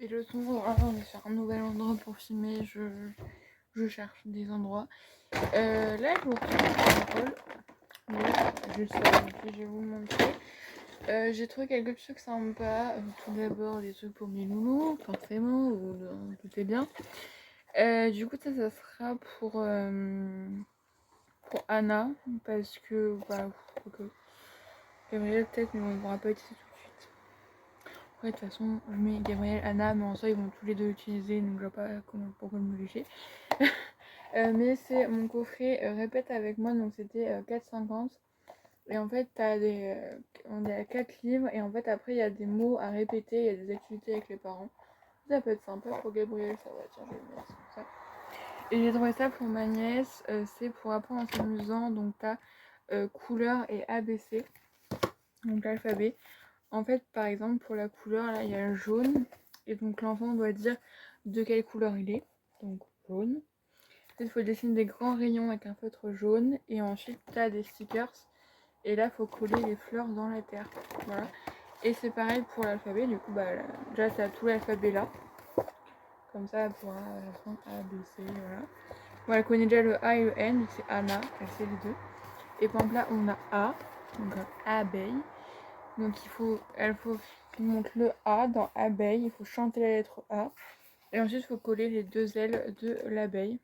Et le son, voilà, on est sur un nouvel endroit pour filmer, je cherche des endroits. Là, je vous retrouve dans le hall. Juste je vais vous montrer. J'ai trouvé quelques trucs sympas. Tout d'abord, des trucs pour mes loulous, forcément, vous doutez bien. Du coup, ça sera pour Anna, parce que, bah, ok. Gabriel peut-être, mais on ne pourra pas utiliser tout de suite. Après, de toute façon, je mets Gabriel, Anna, mais en soi, ils vont tous les deux l'utiliser, donc je vois pas pourquoi me lécher. Mais c'est mon coffret répète avec moi, donc c'était 4,50. Et en fait, on est à 4 livres, et en fait, après, il y a des mots à répéter, il y a des activités avec les parents. Ça peut être sympa pour Gabriel, ça va, tiens, je vais le mettre comme ça. Et j'ai trouvé ça pour ma nièce, c'est pour apprendre en s'amusant, donc t'as couleur et ABC, donc l'alphabet. En fait, par exemple, pour la couleur, là, il y a le jaune, et donc l'enfant doit dire de quelle couleur il est, donc jaune. Il faut dessiner des grands rayons avec un feutre jaune, et ensuite t'as des stickers, et là, il faut coller les fleurs dans la terre, voilà. Et c'est pareil pour l'alphabet, du coup, bah, déjà, t'as tout l'alphabet là, comme ça, elle pourra à la fin A, B, C, voilà. Bon, elle connaît déjà le A et le N, c'est Anna, elle sait les deux. Et par exemple là, on a A, donc abeille. Donc elle montre le A dans abeille, il faut chanter la lettre A. Et ensuite, il faut coller les deux ailes de l'abeille.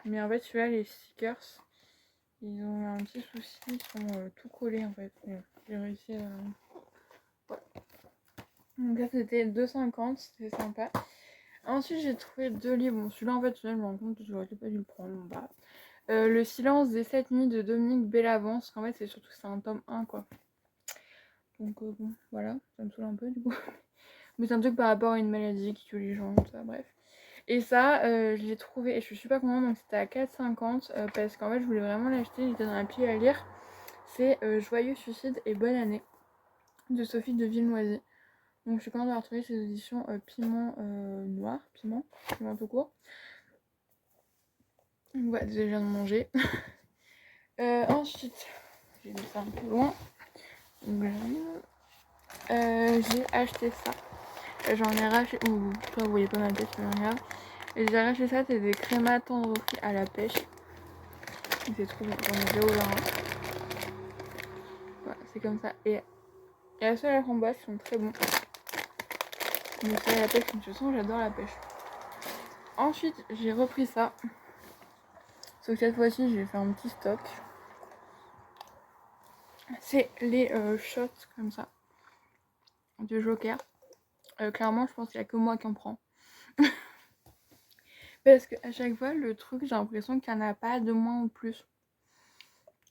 Mais en fait, celui-là, les stickers, ils ont un petit souci, ils sont tout collés en fait. J'ai réussi à... Ouais. Donc là, c'était 2,50, c'était sympa. Ensuite, j'ai trouvé 2 livres. Bon, celui-là, en fait, je me rends compte que j'aurais pas dû le prendre. Bah. Le silence des 7 nuits de Dominique Bellavance. En fait, c'est surtout que c'est un tome 1, quoi. Donc, bon, voilà, ça me saoule un peu, du coup. Mais c'est un truc par rapport à une maladie qui tue les gens, tout ça, bref. Et ça, je l'ai trouvé, et je suis pas contente, donc c'était à 4,50, parce qu'en fait, je voulais vraiment l'acheter, il était dans un pied à lire. C'est Joyeux suicide et bonne année, de Sophie de Villenoisy. Donc, je suis contente d'avoir trouvé ces éditions piment noir, piment tout court. Donc, voilà, déjà, je viens de manger. Ensuite, j'ai mis ça un peu loin. Donc, j'ai acheté ça. J'en ai racheté. Ouh, toi, vous voyez pas ma tête, mais regarde. Et j'ai racheté ça, c'est des crémas tendres fruits à la pêche. C'est trop bon, j'en ai déjà ouvert un. Voilà, c'est comme ça. Et la seule à la framboise, ils sont très bons. Mais c'est à la pêche, de toute façon, j'adore la pêche. Ensuite, j'ai repris ça. Sauf que cette fois-ci, j'ai fait un petit stock. C'est les shots comme ça de Joker. Clairement, je pense qu'il n'y a que moi qui en prends. Parce qu'à chaque fois, le truc, j'ai l'impression qu'il n'y en a pas de moins ou plus.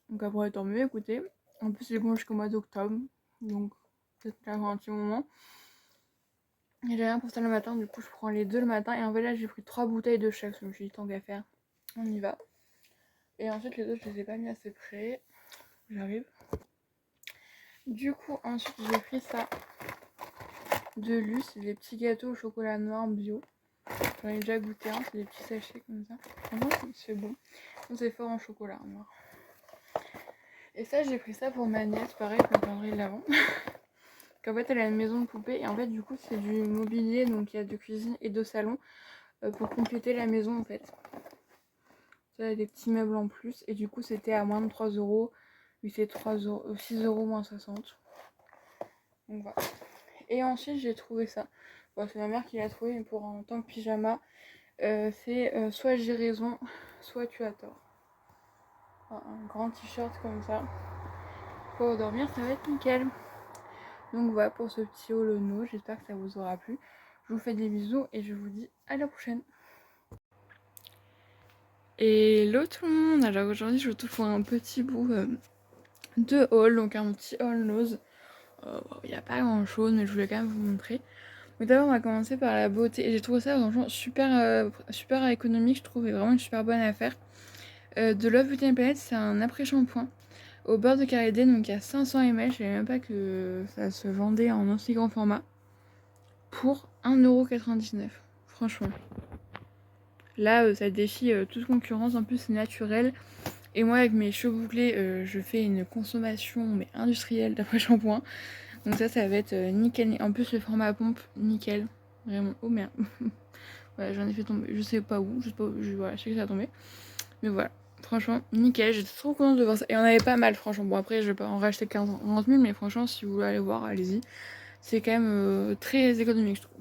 Donc après, tant mieux, écoutez. En plus, c'est bon jusqu'au mois d'octobre. Donc, peut-être là un petit moment. Et j'ai rien pour ça le matin, du coup, je prends les deux le matin. Et en fait, là, j'ai pris 3 bouteilles de chaque. Je me suis dit, tant qu'à faire, on y va. Et ensuite, les autres, je les ai pas mis assez près. J'arrive. Du coup, ensuite, j'ai pris ça de Luce. C'est des petits gâteaux au chocolat noir bio. J'en ai déjà goûté un, c'est des petits sachets comme ça. Franchement, c'est bon. C'est fort en chocolat noir. Et ça, j'ai pris ça pour ma nièce, pareil, le calendrier de l'avant. Qu'en fait, elle a une maison de poupée et en fait, du coup, c'est du mobilier, donc il y a de cuisine et de salon pour compléter la maison en fait. Ça, il y a des petits meubles en plus et du coup, c'était à moins de 3 euros. Oui, c'est 6 euros moins 60. Donc voilà. Et ensuite, j'ai trouvé ça. Bon, c'est ma mère qui l'a trouvé, mais pour en tant que pyjama, c'est soit j'ai raison, soit tu as tort. Un grand t-shirt comme ça. Pour dormir, ça va être nickel. Donc voilà pour ce petit holono, j'espère que ça vous aura plu. Je vous fais des bisous et je vous dis à la prochaine. Hello tout le monde, alors aujourd'hui je vous retrouve pour un petit bout de haul, donc un petit haul nose. Il n'y a pas grand chose mais je voulais quand même vous montrer. Donc d'abord on va commencer par la beauté et j'ai trouvé ça franchement super économique, je trouve, et vraiment une super bonne affaire. De Love Beauty and Planet, c'est un après-shampoing au beurre de karité, donc il y a 500 ml, je savais même pas que ça se vendait en aussi grand format. Pour 1,99€, franchement. Là, ça défie toute concurrence, en plus c'est naturel. Et moi avec mes cheveux bouclés, je fais une consommation mais industrielle d'après-shampoing. Donc ça va être nickel. En plus le format pompe, nickel. Vraiment. Oh merde. Voilà, j'en ai fait tomber. Je sais pas où. Voilà, je sais que ça a tombé. Mais voilà. Franchement, nickel. J'étais trop contente de voir ça. Et on avait pas mal, franchement. Bon, après, je vais pas en racheter 15 000, mais franchement, si vous voulez aller voir, allez-y. C'est quand même très économique, je trouve.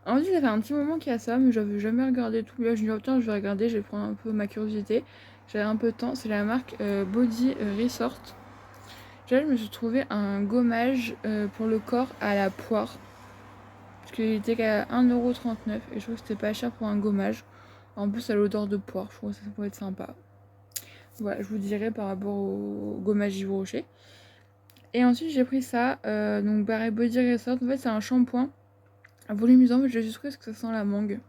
Ensuite, ça fait un petit moment qu'il y a ça, mais j'avais jamais regardé tout. Là, je me dis, oh, tiens, je vais regarder, je vais prendre un peu ma curiosité. J'avais un peu de temps. C'est la marque Body Resort. Là, je me suis trouvé un gommage pour le corps à la poire. Parce qu'il était qu'à 1,39€ et je trouve que c'était pas cher pour un gommage. En plus, à l'odeur de poire, je trouve que ça pourrait être sympa. Voilà, je vous dirai par rapport au gommage Yves Rocher. Et ensuite, j'ai pris ça, donc Barry Body Resort. En fait, c'est un shampoing volumisant, mais j'ai juste trouvé que ça sent la mangue.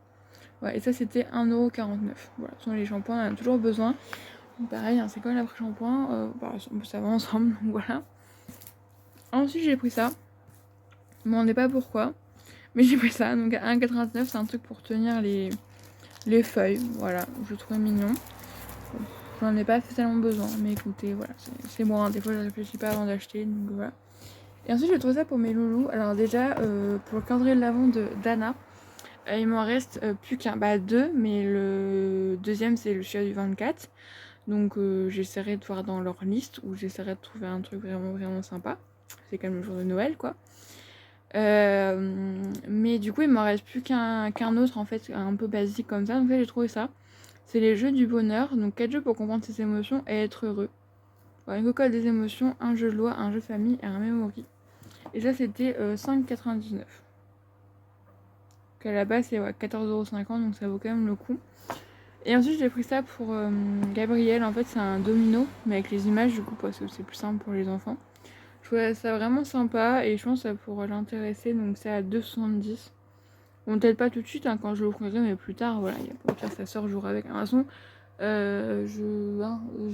Ouais, et ça, c'était 1,49€. Voilà, ce sont les shampoings, on en a toujours besoin. Donc, pareil, hein, c'est comme l'après-shampoing, ça va ensemble, donc voilà. Ensuite, j'ai pris ça. Je me demandez pas pourquoi. Mais j'ai pris ça, donc à 1,89€, c'est un truc pour tenir les feuilles. Voilà, je trouvais mignon. J'en ai pas tellement besoin, mais écoutez, voilà, c'est moi. Hein, des fois, je réfléchis pas avant d'acheter, donc voilà. Et ensuite, j'ai trouvé ça pour mes loulous. Alors, déjà, pour le calendrier de l'avant d'Anna, il m'en reste plus qu'un. Bah, deux, mais le deuxième, c'est le celui du 24. Donc, j'essaierai de voir dans leur liste, ou j'essaierai de trouver un truc vraiment, vraiment sympa. C'est quand même le jour de Noël, quoi. Mais du coup, il m'en reste plus qu'un autre, en fait, un peu basique comme ça. Donc, là, j'ai trouvé ça. C'est les jeux du bonheur. Donc, 4 jeux pour comprendre ses émotions et être heureux. Voilà, une cocotte des émotions, un jeu de loi, un jeu de famille et un memory. Et ça, c'était 5,99€. Donc, à la base, c'est 14,50€, donc ça vaut quand même le coup. Et ensuite, j'ai pris ça pour Gabriel. En fait, c'est un domino, mais avec les images, du coup, parce que c'est plus simple pour les enfants. Je trouvais ça vraiment sympa et je pense que ça pourrait l'intéresser. Donc, c'est à 2,70€. Bon, peut-être pas tout de suite, hein, quand je l'ouvrirai, mais plus tard, voilà, il y a pas au pire, sa soeur jouera avec. De toute façon,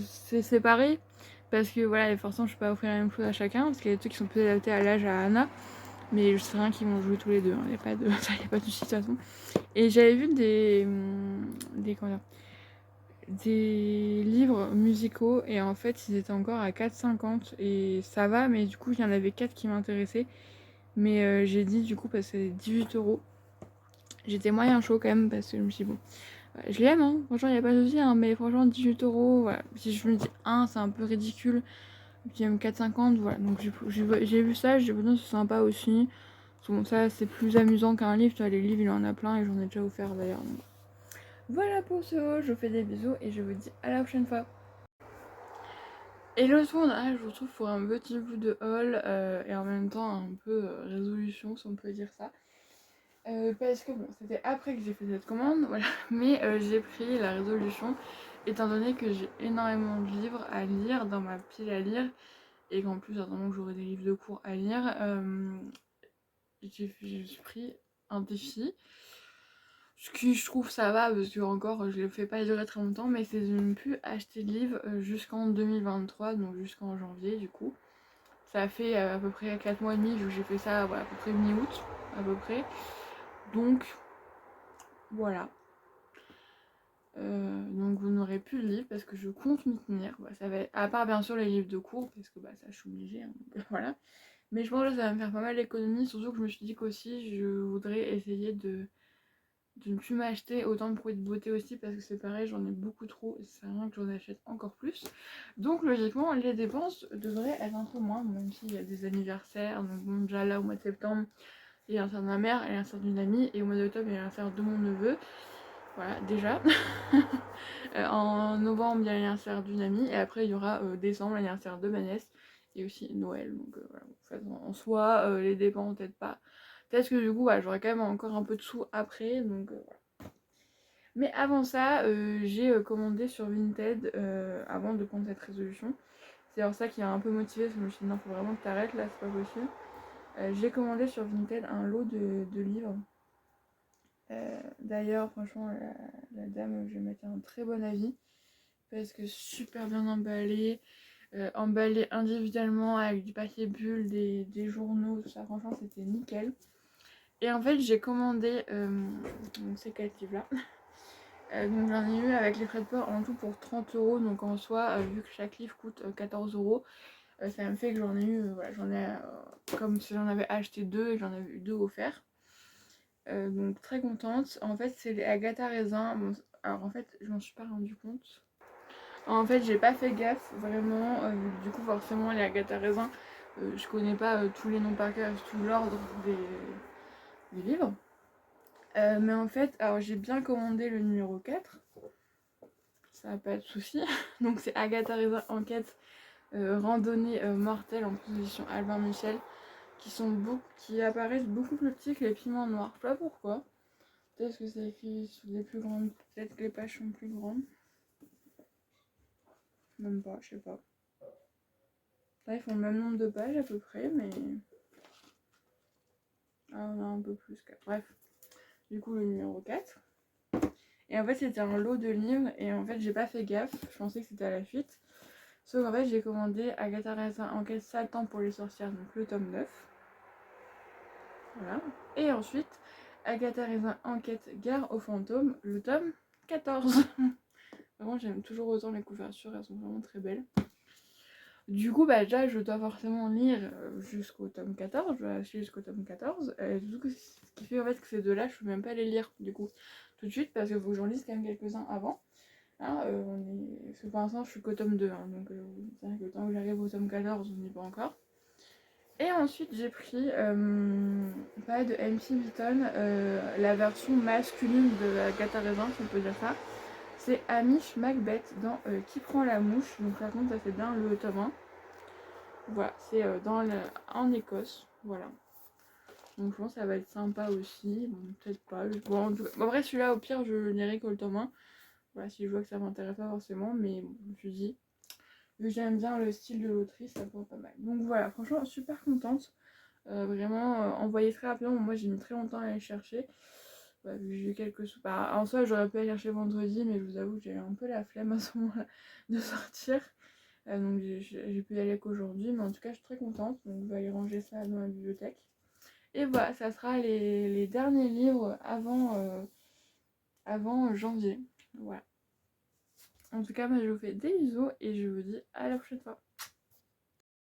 c'est séparé parce que voilà, forcément, je peux pas offrir la même chose à chacun parce qu'il y a des trucs qui sont plus adaptés à l'âge à Anna, mais je sais rien qu'ils vont jouer tous les deux. Il n'y a pas de, ça, y a pas de soucis de toute façon. Et j'avais vu comment dire, des livres musicaux et en fait, ils étaient encore à 4,50 et ça va, mais du coup, il y en avait 4 qui m'intéressaient. Mais j'ai dit du coup parce que c'est 18€. J'étais moyen chaud quand même parce que je me suis dit, bon, je l'aime, hein. Franchement, il n'y a pas de souci, hein, mais franchement, 18€, voilà. Si je me dis 1, c'est un peu ridicule. Et puis même 4,50, voilà. Donc j'ai vu ça, j'ai dit, bon, c'est sympa aussi. Bon, ça, c'est plus amusant qu'un livre. Tu vois, les livres, il en a plein et j'en ai déjà offert d'ailleurs. Donc, voilà pour ce haut, je vous fais des bisous et je vous dis à la prochaine fois. Et le soir, je vous retrouve pour un petit bout de haul et en même temps un peu résolution, si on peut dire ça. Parce que bon, c'était après que j'ai fait cette commande, voilà. Mais j'ai pris la résolution, étant donné que j'ai énormément de livres à lire dans ma pile à lire, et qu'en plus, attendant que j'aurai des livres de cours à lire, j'ai pris un défi. Ce qui, je trouve, ça va, parce que encore, je le fais pas durer très longtemps, mais c'est de ne plus acheter de livres jusqu'en 2023, donc jusqu'en janvier, du coup. Ça fait à peu près 4 mois et demi, j'ai fait ça voilà, à peu près mi-août, à peu près. Donc, voilà. Donc vous n'aurez plus de livres parce que je compte m'y tenir. Bah, ça va être, à part bien sûr les livres de cours, parce que bah, ça je suis obligée, hein, donc, voilà. Mais je pense que ça va me faire pas mal d'économies, surtout que je me suis dit qu'aussi je voudrais essayer de ne plus m'acheter autant de produits de beauté aussi, parce que c'est pareil, j'en ai beaucoup trop et c'est rien que j'en achète encore plus. Donc logiquement les dépenses devraient être un peu moins, même s'il y a des anniversaires. Donc bon, déjà là au mois de septembre il y a l'anniversaire de ma mère et l'anniversaire d'une amie, et au mois d'octobre il y a l'anniversaire de mon neveu. Voilà, déjà. En novembre, il y a l'anniversaire d'une amie. Et après, il y aura décembre, l'anniversaire de ma nièce. Et aussi Noël. Donc voilà, en fait, en soi, les dépenses, peut-être pas. Peut-être que du coup, voilà, j'aurai quand même encore un peu de sous après. Donc voilà. Mais avant ça, j'ai commandé sur Vinted avant de prendre cette résolution. C'est alors ça qui m'a un peu motivée. Parce que je me suis dit, non, faut vraiment que t'arrêtes là, c'est pas possible. J'ai commandé sur Vinted un lot de livres. D'ailleurs, franchement, la dame, je vais mettre un très bon avis parce que super bien emballé, emballé individuellement avec du papier bulle, des journaux, tout ça. Franchement, c'était nickel. Et en fait, j'ai commandé donc ces 4 livres-là. Donc j'en ai eu avec les frais de port en tout pour 30€. Donc en soi, vu que chaque livre coûte 14€, Ça me fait que j'en ai eu, voilà, j'en ai comme si j'en avais acheté 2 et j'en avais eu 2 offerts. Donc très contente. En fait c'est les Agatha raisin. Bon, alors en fait je m'en suis pas rendu compte. En fait j'ai pas fait gaffe vraiment. Du coup forcément les Agatha raisin, je connais pas tous les noms par cœur, tout l'ordre des livres. Mais en fait, alors j'ai bien commandé le numéro 4. Ça n'a pas de souci. Donc c'est Agatha raisin enquête randonnée mortelle en position Albin Michel. Qui apparaissent beaucoup plus petits que les piments noirs. Je sais pas pourquoi. Peut-être que c'est écrit sur des plus grandes. Peut-être que les pages sont plus grandes. Même pas, je sais pas. Là, ils font le même nombre de pages à peu près, mais. Ah, on a un peu plus. Bref. Du coup, le numéro 4. Et en fait, c'était un lot de livres. Et en fait, j'ai pas fait gaffe. Je pensais que c'était à la suite. Sauf qu'en fait, j'ai commandé Agatha Raisin Enquête Satan pour les sorcières. Donc le tome 9. Voilà. Et ensuite, Agatha Raisin Enquête Gare aux fantômes. Le tome 14. Vraiment, j'aime toujours autant les couvertures, elles sont vraiment très belles. Du coup, bah déjà, je dois forcément lire jusqu'au tome 14, je dois acheter jusqu'au tome 14. Du coup, ce qui fait en fait que ces deux-là, je peux même pas les lire, du coup, tout de suite, parce qu'il faut que j'en lise quand même quelques-uns avant. Hein, parce que pour l'instant, je suis qu'au tome 2, hein, donc c'est vrai que le temps que j'arrive au tome 14, on n'y est pas encore. Et ensuite, j'ai pris, pareil, de MC Beaton, la version masculine de Agatha Raisin, si on peut dire ça. C'est Hamish Macbeth dans Qui prend la mouche. Donc ça compte, ça fait bien le tome 1. Voilà, c'est en Écosse. Voilà. Donc je pense que ça va être sympa aussi. Bon, peut-être pas. Bon, en tout cas, bon, après celui-là, au pire, je lirai que le tome 1. Voilà, si je vois que ça m'intéresse pas forcément. Mais bon, je me suis dit, vu que j'aime bien le style de l'autrice, ça peut être pas mal. Donc voilà, franchement, super contente. Vraiment, envoyé très rapidement. Moi, j'ai mis très longtemps à aller chercher. Bah, vu que j'ai eu quelques sous. Bah, en soi, j'aurais pu aller chercher vendredi, mais je vous avoue que j'ai eu un peu la flemme à ce moment-là de sortir. Donc j'ai pu y aller qu'aujourd'hui, mais en tout cas, je suis très contente. Donc, je vais aller ranger ça dans la bibliothèque. Et voilà, ça sera les derniers livres avant janvier. Voilà. En tout cas, moi, je vous fais des bisous et je vous dis à la prochaine fois.